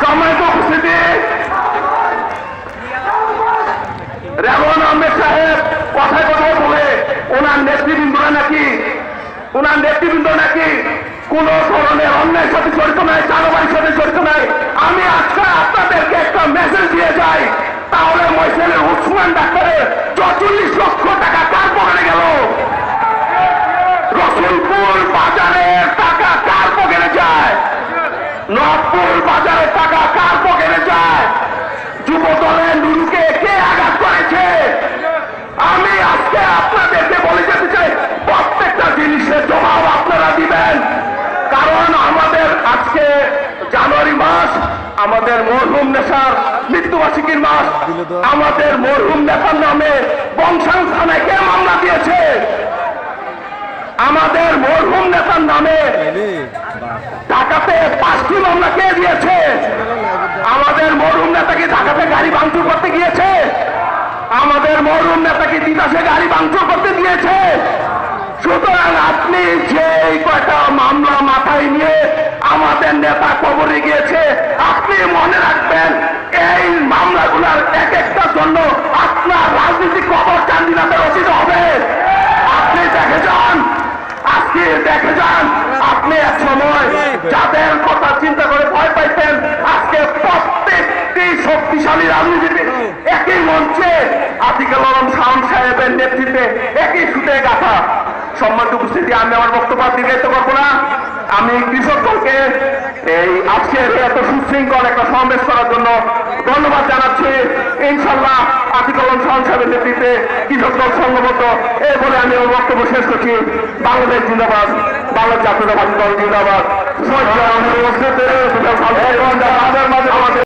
সম্মানিত উপস্থিতি, রেমন আহমেদ সাহেব কথায় কথায় বলে ওনার নেতৃবৃন্দ নাকি কোন ধরনের অন্যায়ের সাথে জড়িত নাই, কারোবারির সাথে জড়িত নাই। আমি আজকে আপনাদেরকে একটা মেসেজ দিয়ে যাই, তাহলে ময়সেলের উসমান ডাক্তারের ৪৪ লক্ষ টাকা কার পকেটে গেল? রসুলপুর বাজারের টাকা কার পকেটে যায়? নবপুর বাজারের টাকা কার পকেটে যায়? যুব দলের নুরুকে কে আঘাত করেছে? আমি আজকে আপনাদেরকে বলে যেতে চাই, প্রত্যেকটা জিনিসের জবাব আপনারা দিবেন। কারণ আমাদের আজকে জানুয়ারি মাস, আমাদের মরহুম নেশার মৃত্যুবার্ষিকীর মাস। আমাদের মরহুম নেতার নামে বংশাং থানায় কে মামলা দিয়েছে? আমাদের মরহুম নেতার নামে ঢাকাতে 5টি মামলা কে দিয়েছে? আমাদের মরহুম নেতা কি ঢাকাতে গাড়ি ভাঙচুর করতে গিয়েছে? আমাদের মরহুম নেতা কি তিতাসে গাড়ি ভাঙচুর করতে দিয়েছে? সুতরাং আপনি যে কয়টা মামলা মাথায় নিয়ে আমাদের নেতা কবরে গিয়েছে, আপনি মনে রাখবেন এই মামলাগুলোর এক একটার জন্য আপনার রাজনৈতিক কবর চান্দিনাতে রচিত হবে। আপনি দেখে যান, আজকে দেখে যান, আপনি এক সময় যাদের কথা চিন্তা করে ভয় পাইতেন, আজকে প্রত্যেকটি শক্তিশালী রাজনীতিবিদ একই মঞ্চে আতিকুল আলম শাওন সাহেবের নেতৃত্বে একই সুতে গাথা। সম্মানিত উপস্থিতি, আমি আমার বক্তব্য দীর্ঘায়িত করবো না। আমি কৃষক দলকে এই আজকের এত সুশৃঙ্খল একটা সমাবেশ করার জন্য ধন্যবাদ জানাচ্ছি। ইনশাল্লাহ আতিকুল আলম শাওন সাহেবের নেতৃত্বে কৃষক দল সংঘবদ্ধ, এই বলে আমি আমার বক্তব্য শেষ করছি। বাংলাদেশ জিন্দাবাদ, বাংলাদেশ জাতীয়তাবাদী দল জিন্দাবাদ।